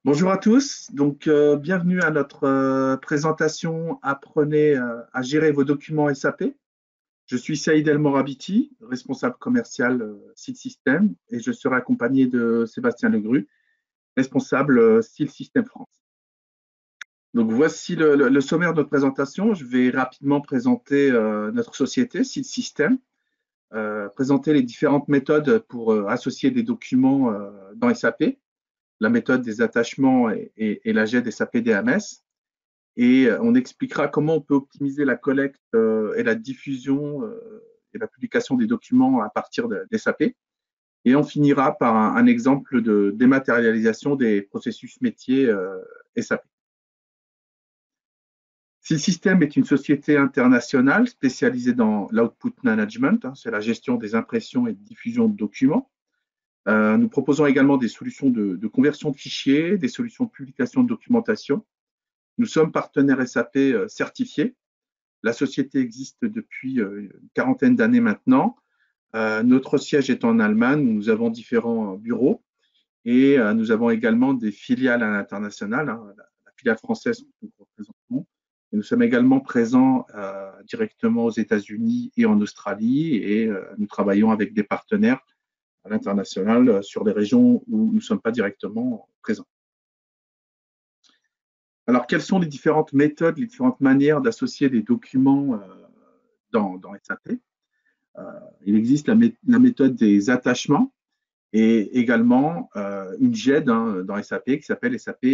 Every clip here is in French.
Bonjour à tous, bienvenue à notre présentation Apprenez à gérer vos documents SAP. Je suis Saïd El Morabiti, responsable commercial Site System, et je serai accompagné de Sébastien Legru, responsable Style System France. Donc voici le sommaire de notre présentation. Je vais rapidement présenter notre société Site System, présenter les différentes méthodes pour associer des documents dans SAP, la méthode des attachements et la GED SAP DMS. Et on expliquera comment on peut optimiser la collecte et la diffusion et la publication des documents à partir de SAP. Et on finira par un exemple de dématérialisation des processus métiers SAP. Si le système est une société internationale spécialisée dans l'output management, c'est la gestion des impressions et de diffusion de documents. Nous proposons également des solutions de conversion de fichiers, des solutions de publication de documentation. Nous sommes partenaires SAP certifiés. La société existe depuis une quarantaine d'années maintenant. Notre siège est en Allemagne, où nous avons différents bureaux et nous avons également des filiales à l'international, la filiale française que nous représentons. Et nous sommes également présents directement aux États-Unis et en Australie et nous travaillons avec des partenaires à l'international sur des régions où nous ne sommes pas directement présents. Alors, quelles sont les différentes méthodes, les différentes manières d'associer des documents dans SAP? Il existe la méthode des attachements et également une GED dans SAP qui s'appelle SAP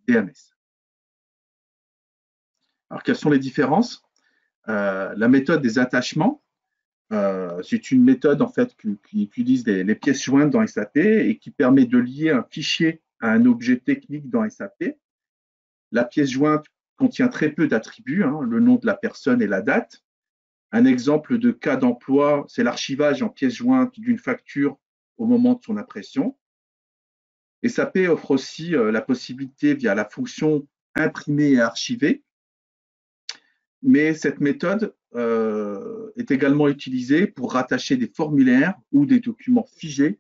DMS. Alors, quelles sont les différences? La méthode des attachements, c'est une méthode en fait qui utilise les pièces jointes dans SAP et qui permet de lier un fichier à un objet technique dans SAP. La pièce jointe contient très peu d'attributs, le nom de la personne et la date. Un exemple de cas d'emploi, c'est l'archivage en pièce jointe d'une facture au moment de son impression. SAP offre aussi la possibilité via la fonction imprimer et archiver, mais cette méthode est également utilisée pour rattacher des formulaires ou des documents figés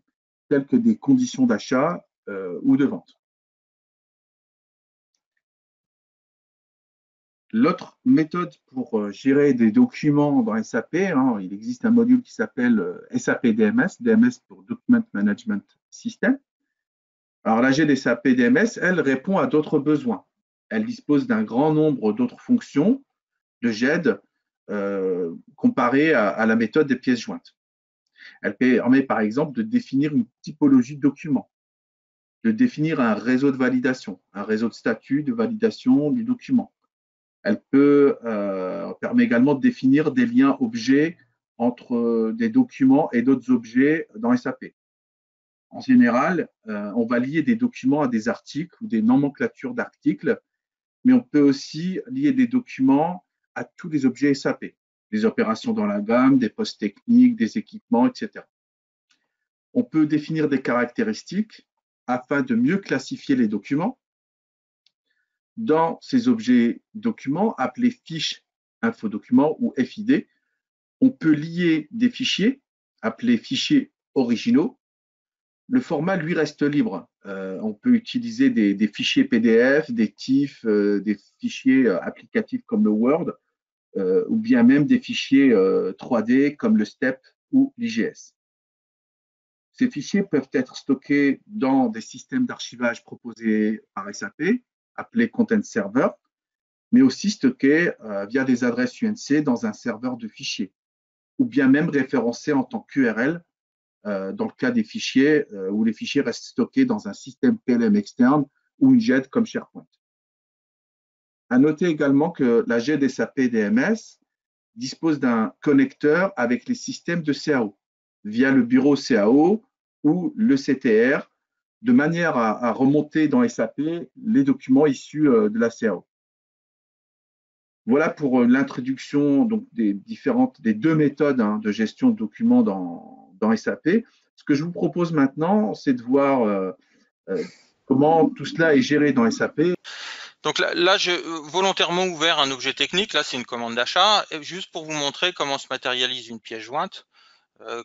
tels que des conditions d'achat ou de vente. L'autre méthode pour gérer des documents dans SAP, il existe un module qui s'appelle SAP DMS, DMS pour Document Management System. Alors la GED SAP DMS, elle répond à d'autres besoins. Elle dispose d'un grand nombre d'autres fonctions de GED comparées à la méthode des pièces jointes. Elle permet par exemple de définir une typologie de document, de définir un réseau de validation, un réseau de statut de validation du document. Elle permet également de définir des liens objets entre des documents et d'autres objets dans SAP. En général, on va lier des documents à des articles ou des nomenclatures d'articles, mais on peut aussi lier des documents à tous les objets SAP, des opérations dans la gamme, des postes techniques, des équipements, etc. On peut définir des caractéristiques afin de mieux classifier les documents. Dans ces objets documents appelés fiches infodocuments ou FID, on peut lier des fichiers appelés fichiers originaux. Le format, lui, reste libre. On peut utiliser des fichiers PDF, des TIFF, des fichiers applicatifs comme le Word, ou bien même des fichiers 3D comme le STEP ou l'IGS. Ces fichiers peuvent être stockés dans des systèmes d'archivage proposés par SAP, appelés Content Server, mais aussi stockés via des adresses UNC dans un serveur de fichiers, ou bien même référencés en tant qu'URL dans le cas des fichiers où les fichiers restent stockés dans un système PLM externe ou une GED comme SharePoint. À noter également que la GED SAP DMS dispose d'un connecteur avec les systèmes de CAO via le bureau CAO ou le CTR, de manière à remonter dans SAP les documents issus de la CAO. Voilà pour l'introduction des deux méthodes de gestion de documents dans SAP. Ce que je vous propose maintenant, c'est de voir comment tout cela est géré dans SAP. Donc là j'ai volontairement ouvert un objet technique. Là, c'est une commande d'achat, juste pour vous montrer comment se matérialise une pièce jointe.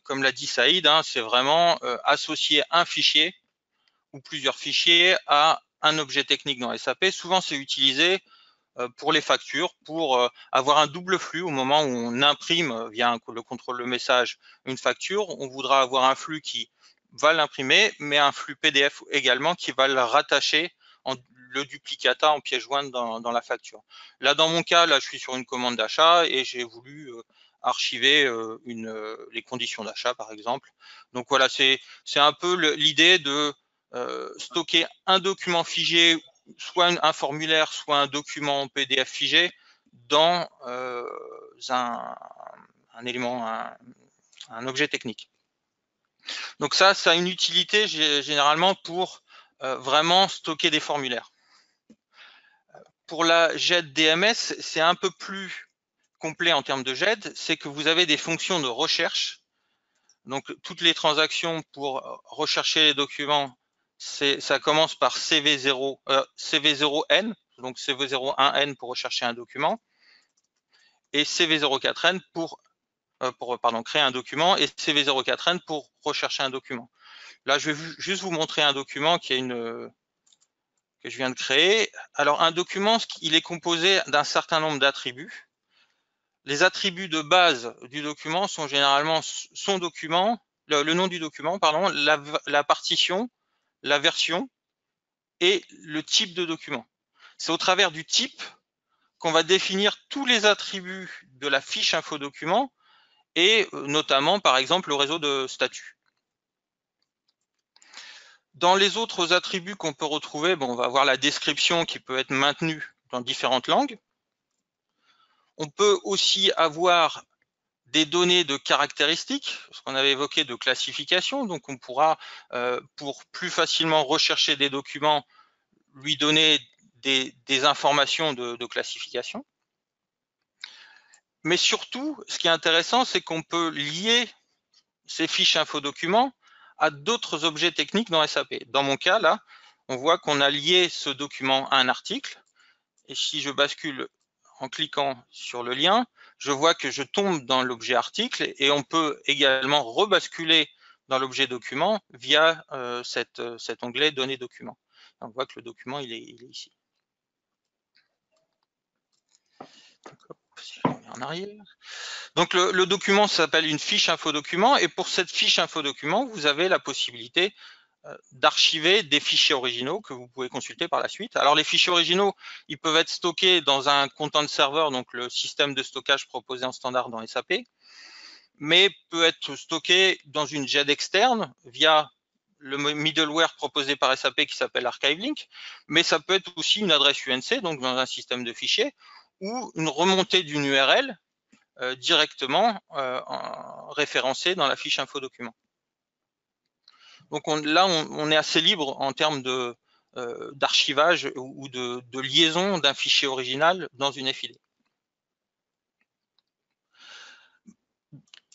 Comme l'a dit Saïd, c'est vraiment associer un fichier ou plusieurs fichiers à un objet technique dans SAP. Souvent, c'est utilisé pour les factures, pour avoir un double flux au moment où on imprime via le contrôle de message une facture. On voudra avoir un flux qui va l'imprimer, mais un flux PDF également qui va le rattacher en le duplicata en pièce jointe dans la facture. Là, dans mon cas, là, je suis sur une commande d'achat et j'ai voulu archiver les conditions d'achat, par exemple. Donc voilà, c'est un peu l'idée de stocker un document figé, soit un formulaire, soit un document PDF figé dans un élément, un objet technique. Donc ça a une utilité généralement pour vraiment stocker des formulaires. Pour la GED DMS, c'est un peu plus complet en termes de GED, c'est que vous avez des fonctions de recherche. Donc toutes les transactions pour rechercher les documents, ça commence par CV0N, donc CV01N pour rechercher un document, et CV04N pour créer un document, et CV04N pour rechercher un document. Là, je vais juste vous montrer un document que je viens de créer. Alors, un document, il est composé d'un certain nombre d'attributs. Les attributs de base du document sont généralement son document, le nom du document, pardon, la partition, la version et le type de document. C'est au travers du type qu'on va définir tous les attributs de la fiche info document et notamment, par exemple, le réseau de statut. Dans les autres attributs qu'on peut retrouver, on va avoir la description qui peut être maintenue dans différentes langues. On peut aussi avoir des données de caractéristiques, ce qu'on avait évoqué de classification. Donc, on pourra, pour plus facilement rechercher des documents, lui donner des informations de classification. Mais surtout, ce qui est intéressant, c'est qu'on peut lier ces fiches infodocuments à d'autres objets techniques dans SAP. Dans mon cas, là, on voit qu'on a lié ce document à un article. Et si je bascule en cliquant sur le lien, je vois que je tombe dans l'objet article et on peut également rebasculer dans l'objet document via cet onglet données documents. On voit que le document, il est ici. Si je reviens en arrière. Donc le document s'appelle une fiche infodocument et pour cette fiche infodocument, vous avez la possibilité d'archiver des fichiers originaux que vous pouvez consulter par la suite. Alors les fichiers originaux, ils peuvent être stockés dans un content server, donc le système de stockage proposé en standard dans SAP, mais peut être stocké dans une GED externe via le middleware proposé par SAP qui s'appelle ArchiveLink, mais ça peut être aussi une adresse UNC, donc dans un système de fichiers, ou une remontée d'une URL directement référencée dans la fiche infodocument. Donc là, on est assez libre en termes d'archivage ou de liaison d'un fichier original dans une FID.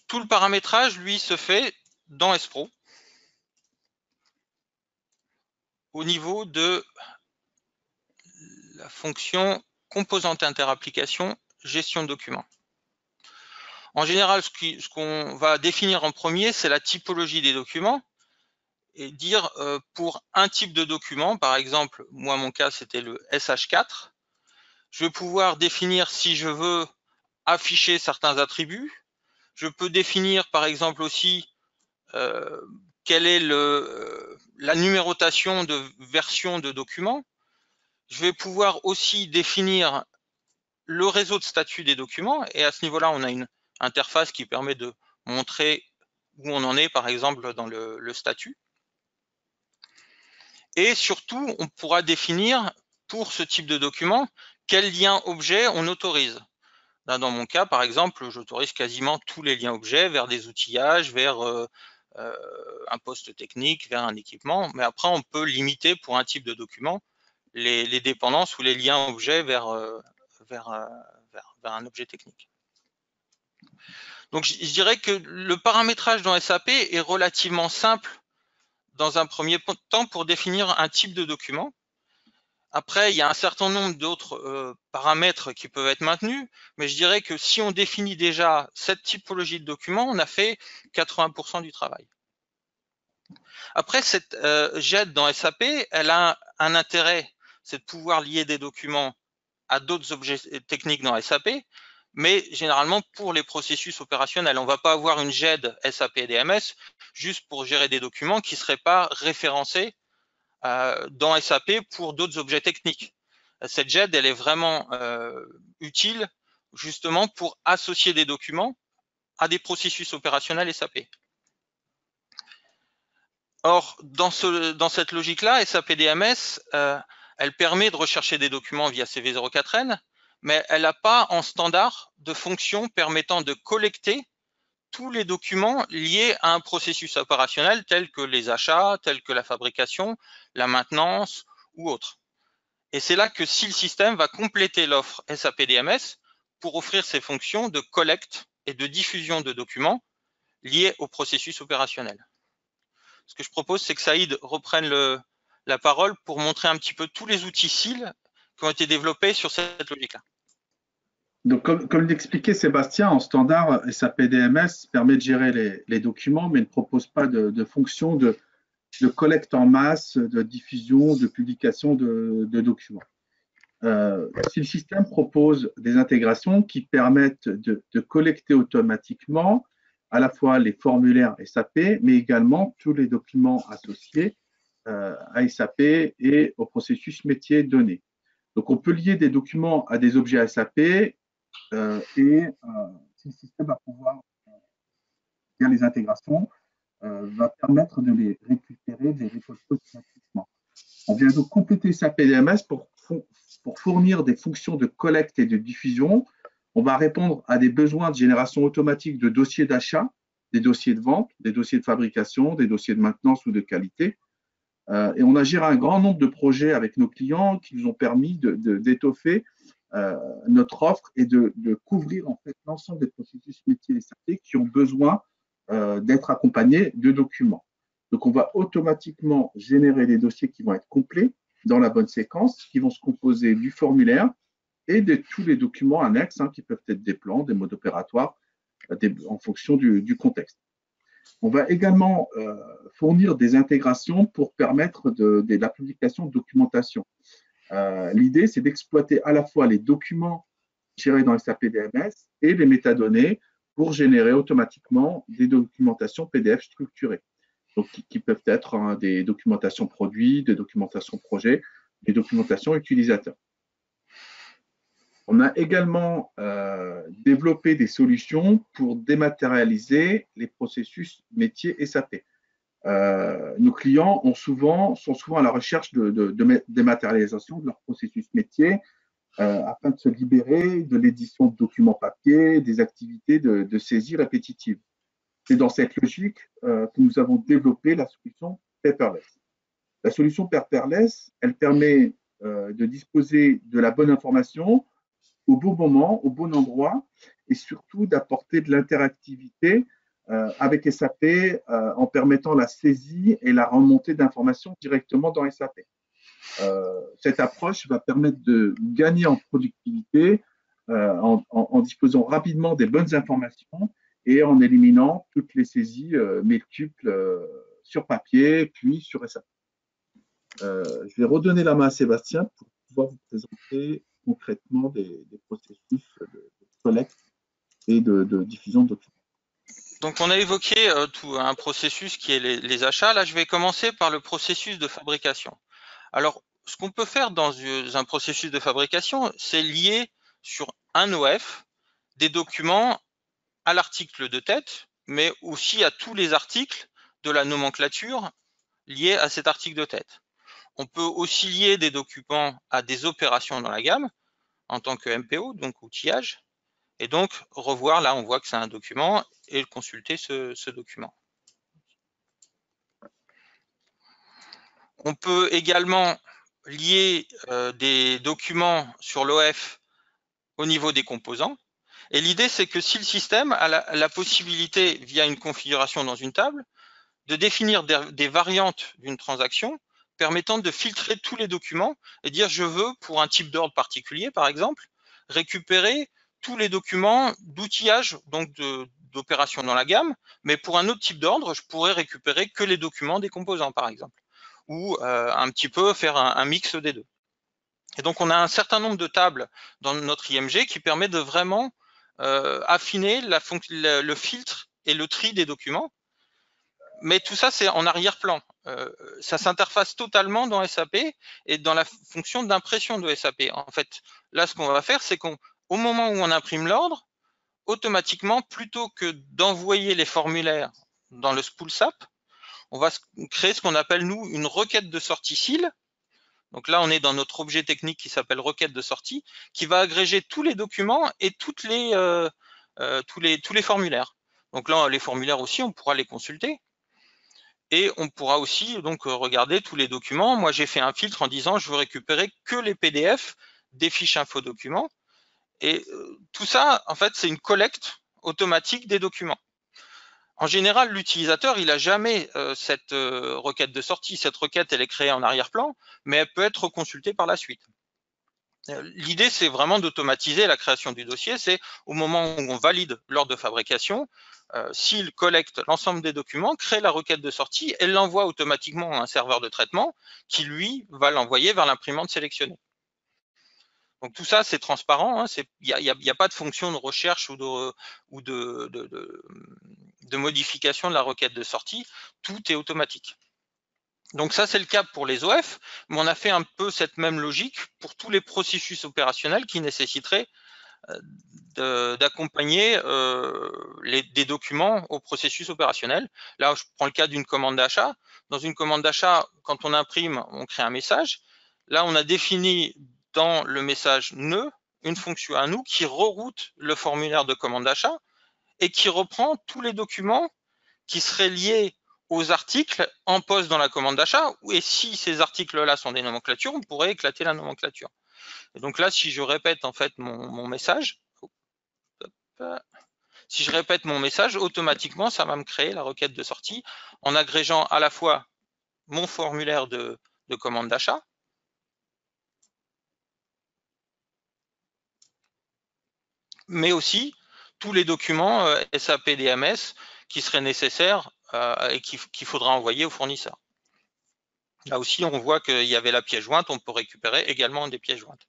Tout le paramétrage, lui, se fait dans Espro au niveau de la fonction composante interapplication gestion de documents. En général, ce qu'on va définir en premier, c'est la typologie des documents et dire pour un type de document, par exemple, moi, mon cas, c'était le SH4, je vais pouvoir définir si je veux afficher certains attributs. Je peux définir, par exemple, aussi quelle est la numérotation de version de document. Je vais pouvoir aussi définir le réseau de statut des documents. Et à ce niveau-là, on a une interface qui permet de montrer où on en est, par exemple, dans le statut. Et surtout, on pourra définir pour ce type de document quel lien objet on autorise. Là, dans mon cas, par exemple, j'autorise quasiment tous les liens objets vers des outillages, vers un poste technique, vers un équipement. Mais après, on peut limiter pour un type de document les dépendances ou les liens objets vers un objet technique. Donc, je dirais que le paramétrage dans SAP est relativement simple dans un premier temps pour définir un type de document. Après, il y a un certain nombre d'autres paramètres qui peuvent être maintenus, mais je dirais que si on définit déjà cette typologie de document, on a fait 80% du travail. Après, cette JET dans SAP, elle a un intérêt, c'est de pouvoir lier des documents à d'autres objets techniques dans SAP, mais généralement pour les processus opérationnels. On ne va pas avoir une GED SAP DMS juste pour gérer des documents qui ne seraient pas référencés dans SAP pour d'autres objets techniques. Cette GED, elle est vraiment utile justement pour associer des documents à des processus opérationnels SAP. Or, dans cette logique-là, SAP DMS, elle permet de rechercher des documents via CV04N, mais elle n'a pas en standard de fonction permettant de collecter tous les documents liés à un processus opérationnel tel que les achats, tel que la fabrication, la maintenance ou autre. Et c'est là que SIL System va compléter l'offre SAP DMS pour offrir ces fonctions de collecte et de diffusion de documents liés au processus opérationnel. Ce que je propose, c'est que Saïd reprenne la parole pour montrer un petit peu tous les outils SIL qui ont été développés sur cette logique-là. Donc, comme l'expliquait Sébastien, en standard, SAP DMS permet de gérer les documents, mais ne propose pas de fonction de collecte en masse, de diffusion, de publication de documents. Si le système propose des intégrations qui permettent de collecter automatiquement à la fois les formulaires SAP, mais également tous les documents associés à SAP et au processus métier donné. Donc, on peut lier des documents à des objets SAP et si le système va pouvoir faire les intégrations, va permettre de les récupérer, de les récolter automatiquement. On vient donc compléter SAP DMS pour fournir des fonctions de collecte et de diffusion. On va répondre à des besoins de génération automatique de dossiers d'achat, des dossiers de vente, des dossiers de fabrication, des dossiers de maintenance ou de qualité. Et on a géré un grand nombre de projets avec nos clients qui nous ont permis d'étoffer notre offre et de couvrir en fait l'ensemble des processus métiers SAP qui ont besoin d'être accompagnés de documents. Donc, on va automatiquement générer des dossiers qui vont être complets dans la bonne séquence, qui vont se composer du formulaire et de tous les documents annexes qui peuvent être des plans, des modes opératoires, en fonction du contexte. On va également fournir des intégrations pour permettre de la publication de documentation. L'idée, c'est d'exploiter à la fois les documents gérés dans SAP DMS et les métadonnées pour générer automatiquement des documentations PDF structurées, donc qui peuvent être des documentations produits, des documentations projets, des documentations utilisateurs. On a également développé des solutions pour dématérialiser les processus métiers SAP. Nos clients sont souvent à la recherche de dématérialisation de leur processus métier afin de se libérer de l'édition de documents papier, des activités de saisie répétitives. C'est dans cette logique que nous avons développé la solution Paperless. La solution Paperless, elle permet de disposer de la bonne information au bon moment, au bon endroit, et surtout d'apporter de l'interactivité avec SAP en permettant la saisie et la remontée d'informations directement dans SAP. Cette approche va permettre de gagner en productivité en disposant rapidement des bonnes informations et en éliminant toutes les saisies multiples sur papier, puis sur SAP. Je vais redonner la main à Sébastien pour pouvoir vous présenter concrètement des processus de collecte et de diffusion de documents. Donc, on a évoqué tout un processus qui est les achats. Là, je vais commencer par le processus de fabrication. Alors, ce qu'on peut faire dans un processus de fabrication, c'est lier sur un OF des documents à l'article de tête, mais aussi à tous les articles de la nomenclature liés à cet article de tête. On peut aussi lier des documents à des opérations dans la gamme en tant que MPO, donc outillage, et donc revoir, là on voit que c'est un document, et consulter ce document. On peut également lier des documents sur l'OF au niveau des composants. Et l'idée, c'est que si le système a la possibilité, via une configuration dans une table, de définir des variantes d'une transaction permettant de filtrer tous les documents et dire je veux, pour un type d'ordre particulier, par exemple, récupérer tous les documents d'outillage, donc d'opérations dans la gamme, mais pour un autre type d'ordre, je pourrais récupérer que les documents des composants, par exemple, ou un petit peu faire un mix des deux. Et donc, on a un certain nombre de tables dans notre IMG qui permet de vraiment affiner le filtre et le tri des documents. Mais tout ça, c'est en arrière-plan. Ça s'interface totalement dans SAP et dans la fonction d'impression de SAP. En fait, là, ce qu'on va faire, c'est qu'au moment où on imprime l'ordre, automatiquement, plutôt que d'envoyer les formulaires dans le spool SAP, on va créer ce qu'on appelle, nous, une requête de sortie SIL. Donc là, on est dans notre objet technique qui s'appelle requête de sortie, qui va agréger tous les documents et tous les formulaires. Donc là, les formulaires aussi, on pourra les consulter. Et on pourra aussi donc regarder tous les documents. Moi, j'ai fait un filtre en disant je veux récupérer que les PDF des fiches info documents. Et tout ça, en fait, c'est une collecte automatique des documents. En général, l'utilisateur, il n'a jamais cette requête de sortie. Cette requête, elle est créée en arrière-plan, mais elle peut être consultée par la suite. L'idée, c'est vraiment d'automatiser la création du dossier. C'est au moment où on valide l'ordre de fabrication, s'il collecte l'ensemble des documents, crée la requête de sortie et l'envoie automatiquement à un serveur de traitement qui, lui, va l'envoyer vers l'imprimante sélectionnée. Donc tout ça, c'est transparent. Il n'y a pas de fonction de recherche ou de modification de la requête de sortie. Tout est automatique. Donc ça, c'est le cas pour les OF, mais on a fait un peu cette même logique pour tous les processus opérationnels qui nécessiteraient d'accompagner des documents au processus opérationnel. Là, je prends le cas d'une commande d'achat. Dans une commande d'achat, quand on imprime, on crée un message. Là, on a défini dans le message nœud une fonction à nous qui reroute le formulaire de commande d'achat et qui reprend tous les documents qui seraient liés aux articles en poste dans la commande d'achat. Et si ces articles-là sont des nomenclatures, on pourrait éclater la nomenclature. Et donc là, si je répète en fait mon message, si je répète mon message, automatiquement, ça va me créer la requête de sortie en agrégeant à la fois mon formulaire de commande d'achat, mais aussi tous les documents SAP DMS qui seraient nécessaires et qu'il faudra envoyer au fournisseur. Là aussi, on voit qu'il y avait la pièce jointe, on peut récupérer également des pièces jointes.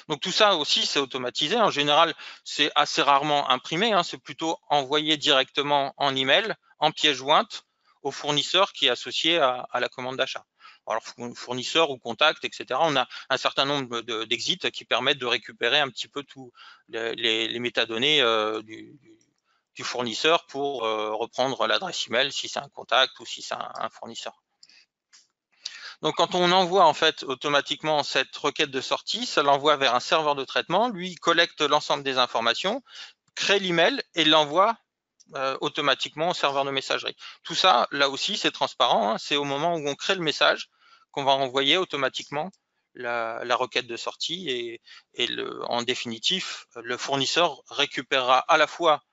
Donc tout ça aussi, c'est automatisé. En général, c'est assez rarement imprimé, c'est plutôt envoyé directement en email, en pièce jointe, au fournisseur qui est associé à la commande d'achat. Alors fournisseur ou contact, etc. On a un certain nombre d'exits qui permettent de récupérer un petit peu tous les métadonnées du fournisseur pour reprendre l'adresse email si c'est un contact ou si c'est un fournisseur. Donc, quand on envoie en fait automatiquement cette requête de sortie, ça l'envoie vers un serveur de traitement. Lui, il collecte l'ensemble des informations, crée l'email et l'envoie automatiquement au serveur de messagerie. Tout ça, là aussi, c'est transparent. C'est au moment où on crée le message qu'on va envoyer automatiquement la requête de sortie et en définitif, le fournisseur récupérera à la fois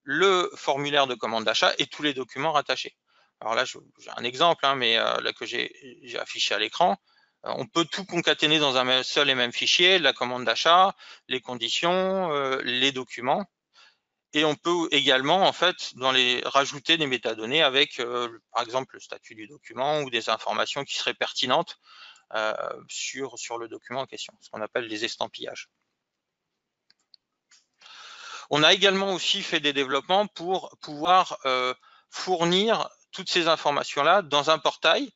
le formulaire de commande d'achat et tous les documents rattachés. Alors là, j'ai un exemple, mais là que j'ai affiché à l'écran. On peut tout concaténer dans un seul et même fichier, la commande d'achat, les conditions, les documents. Et on peut également, en fait, rajouter des métadonnées avec, par exemple, le statut du document ou des informations qui seraient pertinentes sur le document en question, ce qu'on appelle les estampillages. On a également aussi fait des développements pour pouvoir fournir toutes ces informations-là dans un portail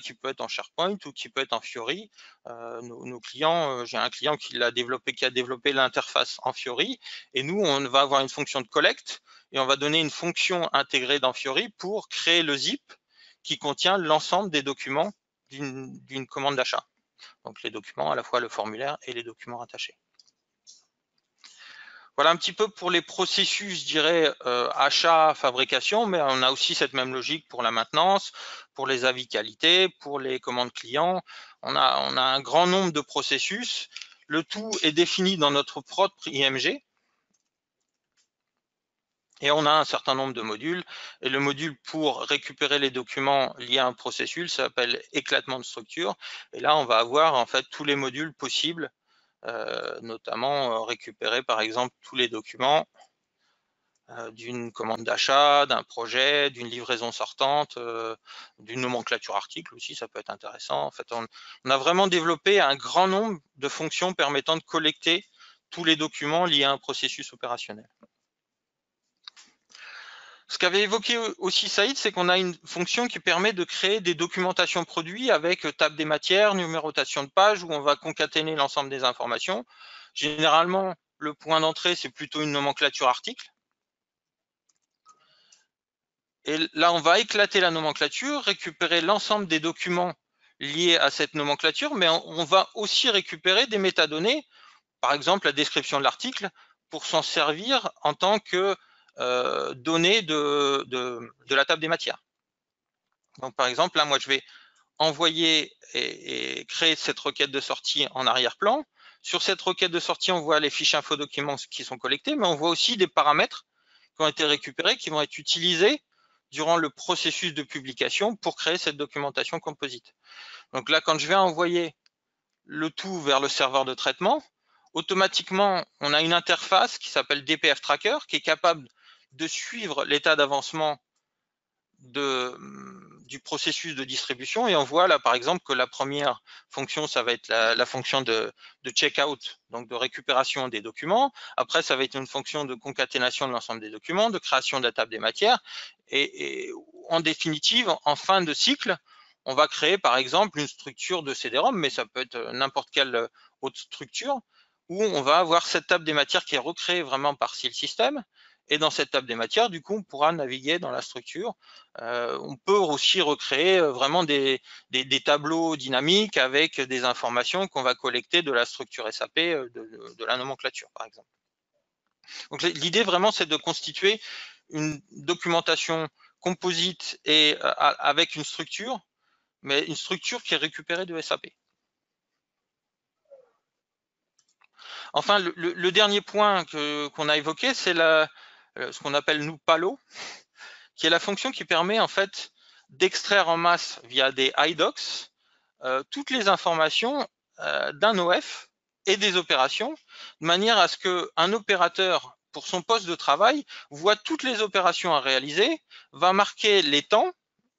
qui peut être en SharePoint ou qui peut être en Fiori. Nos clients, j'ai un client qui a développé l'interface en Fiori, et nous, on va avoir une fonction de collecte et on va donner une fonction intégrée dans Fiori pour créer le zip qui contient l'ensemble des documents d'une commande d'achat. Donc les documents, à la fois le formulaire et les documents rattachés. Voilà un petit peu pour les processus, je dirais, achat, fabrication, mais on a aussi cette même logique pour la maintenance, pour les avis qualité, pour les commandes clients. On a un grand nombre de processus. Le tout est défini dans notre propre IMG. Et on a un certain nombre de modules. Et le module pour récupérer les documents liés à un processus s'appelle éclatement de structure. Et là, on va avoir en fait tous les modules possibles, notamment récupérer par exemple tous les documents d'une commande d'achat, d'un projet, d'une livraison sortante, d'une nomenclature article aussi, ça peut être intéressant. En fait, on a vraiment développé un grand nombre de fonctions permettant de collecter tous les documents liés à un processus opérationnel. Ce qu'avait évoqué aussi Saïd, c'est qu'on a une fonction qui permet de créer des documentations produits avec table des matières, numérotation de pages, où on va concaténer l'ensemble des informations. Généralement, le point d'entrée, c'est plutôt une nomenclature article. Et là, on va éclater la nomenclature, récupérer l'ensemble des documents liés à cette nomenclature, mais on va aussi récupérer des métadonnées, par exemple la description de l'article, pour s'en servir en tant que données de la table des matières. Donc, par exemple, là, moi, je vais envoyer et créer cette requête de sortie en arrière-plan. Sur cette requête de sortie, on voit les fiches info documents qui sont collectées, mais on voit aussi des paramètres qui ont été récupérés, qui vont être utilisés durant le processus de publication pour créer cette documentation composite. Donc là, quand je vais envoyer le tout vers le serveur de traitement, automatiquement, on a une interface qui s'appelle DPF Tracker, qui est capable de suivre l'état d'avancement du processus de distribution, et on voit là par exemple que la première fonction, ça va être la fonction de checkout, donc de récupération des documents. Après, ça va être une fonction de concaténation de l'ensemble des documents, de création de la table des matières, et en définitive, en fin de cycle, on va créer par exemple une structure de CD-ROM, mais ça peut être n'importe quelle autre structure, où on va avoir cette table des matières qui est recréée vraiment par SIL System. Et dans cette table des matières, du coup, on pourra naviguer dans la structure. On peut aussi recréer vraiment des tableaux dynamiques avec des informations qu'on va collecter de la structure SAP, de la nomenclature, par exemple. Donc, l'idée vraiment, c'est de constituer une documentation composite et avec une structure, mais une structure qui est récupérée de SAP. Enfin, le dernier point qu'on a évoqué, c'est ce qu'on appelle nous Palo, qui est la fonction qui permet en fait d'extraire en masse via des iDocs toutes les informations d'un OF et des opérations, de manière à ce qu'un opérateur, pour son poste de travail, voit toutes les opérations à réaliser, va marquer les temps,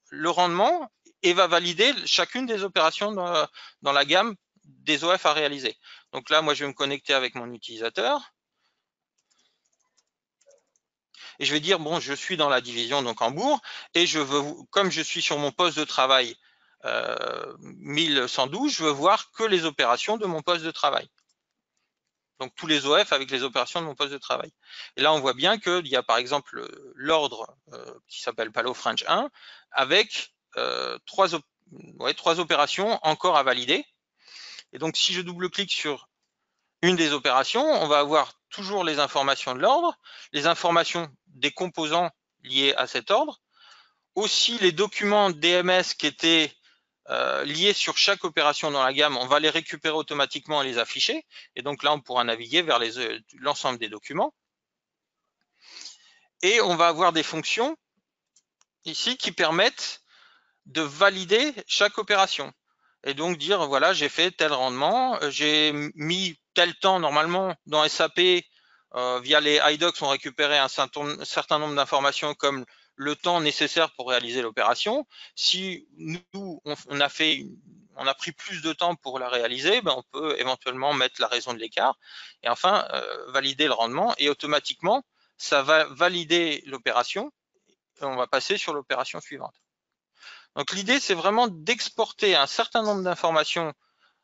le rendement, et va valider chacune des opérations dans la gamme des OF à réaliser. Donc là, moi, je vais me connecter avec mon utilisateur. Et je vais dire, bon, je suis dans la division donc Hambourg, et je veux, comme je suis sur mon poste de travail 1112, je veux voir que les opérations de mon poste de travail. Donc tous les OF avec les opérations de mon poste de travail. Et là, on voit bien qu'il y a par exemple l'ordre qui s'appelle Palo French 1 avec trois opérations encore à valider. Et donc si je double-clique sur une des opérations, on va avoir toujours les informations de l'ordre, les informations des composants liés à cet ordre, aussi les documents DMS qui étaient liés sur chaque opération dans la gamme, on va les récupérer automatiquement et les afficher. Et donc là, on pourra naviguer vers l'ensemble des documents. Et on va avoir des fonctions ici qui permettent de valider chaque opération. Et donc dire, voilà, j'ai fait tel rendement, j'ai mis tel temps. Normalement, dans SAP, via les iDocs, on récupérait un certain nombre d'informations comme le temps nécessaire pour réaliser l'opération. Si nous, on a pris plus de temps pour la réaliser, ben on peut éventuellement mettre la raison de l'écart. Et enfin, valider le rendement. Et automatiquement, ça va valider l'opération. Et on va passer sur l'opération suivante. Donc l'idée, c'est vraiment d'exporter un certain nombre d'informations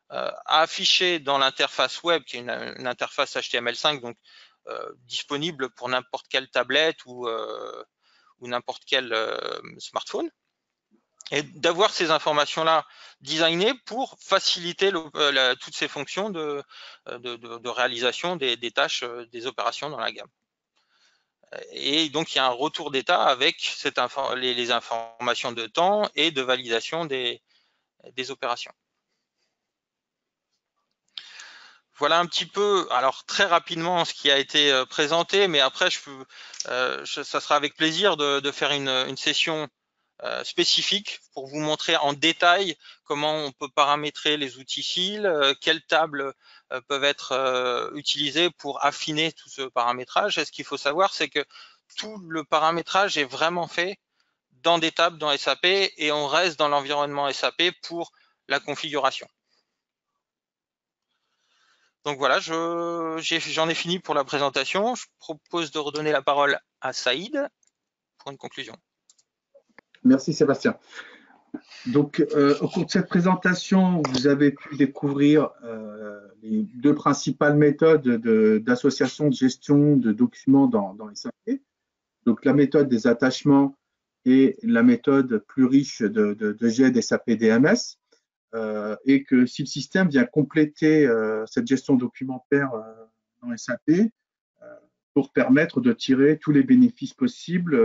à afficher dans l'interface web, qui est une interface HTML5, donc disponible pour n'importe quelle tablette ou n'importe quel smartphone, et d'avoir ces informations-là designées pour faciliter toutes ces fonctions de réalisation des tâches, des opérations dans la gamme. Et donc, il y a un retour d'état avec les informations de temps et de validation des opérations. Voilà un petit peu, alors très rapidement, ce qui a été présenté, mais après, ça sera avec plaisir de faire une session spécifique pour vous montrer en détail comment on peut paramétrer les outils SIL, quelles tables peuvent être utilisées pour affiner tout ce paramétrage. Et ce qu'il faut savoir, c'est que tout le paramétrage est vraiment fait dans des tables dans SAP et on reste dans l'environnement SAP pour la configuration. Donc voilà, j'en ai fini pour la présentation. Je propose de redonner la parole à Saïd pour une conclusion. Merci Sébastien. Donc, au cours de cette présentation, vous avez pu découvrir les deux principales méthodes d'association de gestion de documents dans SAP. Donc, la méthode des attachements et la méthode plus riche de GED SAP DMS. Et que si le système vient compléter cette gestion documentaire dans SAP, pour permettre de tirer tous les bénéfices possibles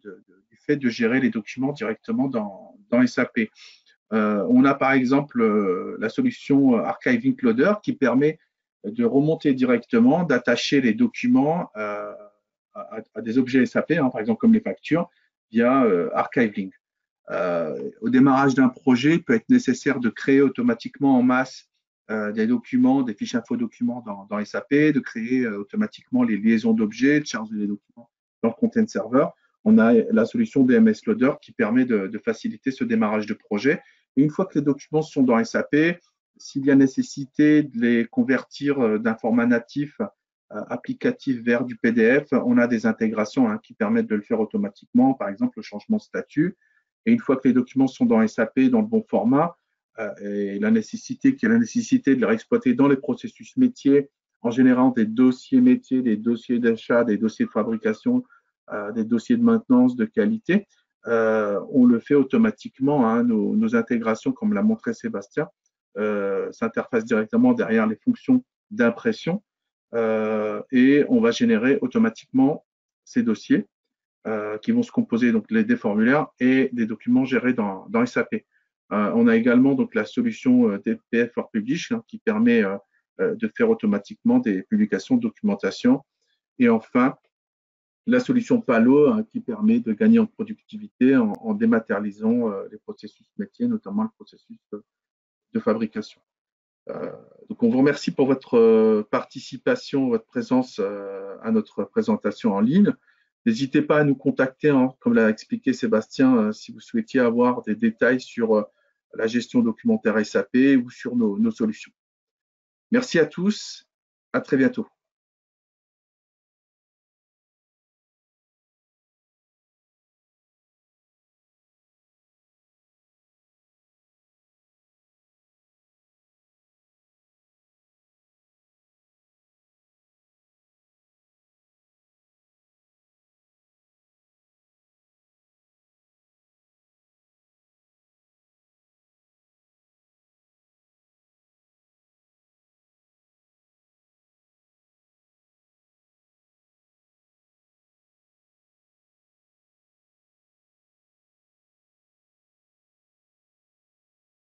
du fait de gérer les documents directement dans SAP. On a par exemple la solution Archiving Loader qui permet de remonter directement, d'attacher les documents à des objets SAP, par exemple comme les factures, via Archiving. Au démarrage d'un projet, il peut être nécessaire de créer automatiquement en masse des documents, des fiches info-documents dans SAP, de créer automatiquement les liaisons d'objets, de charger les documents dans le Content Server. On a la solution DMS Loader qui permet de faciliter ce démarrage de projet. Et une fois que les documents sont dans SAP, s'il y a nécessité de les convertir d'un format natif applicatif vers du PDF, on a des intégrations qui permettent de le faire automatiquement, par exemple le changement de statut. Et une fois que les documents sont dans SAP, dans le bon format, et la nécessité de les exploiter dans les processus métiers, en générant des dossiers métiers, des dossiers d'achat, des dossiers de fabrication, des dossiers de maintenance, de qualité, on le fait automatiquement. Nos intégrations, comme l'a montré Sébastien, s'interfacent directement derrière les fonctions d'impression et on va générer automatiquement ces dossiers qui vont se composer donc des formulaires et des documents gérés dans SAP. On a également donc la solution DPF for Publish qui permet de faire automatiquement des publications de documentation. Et enfin, la solution Palo qui permet de gagner en productivité en dématérialisant les processus métiers, notamment le processus de fabrication. Donc on vous remercie pour votre participation, votre présence à notre présentation en ligne. N'hésitez pas à nous contacter, comme l'a expliqué Sébastien, si vous souhaitiez avoir des détails sur la gestion documentaire SAP ou sur nos solutions. Merci à tous, à très bientôt.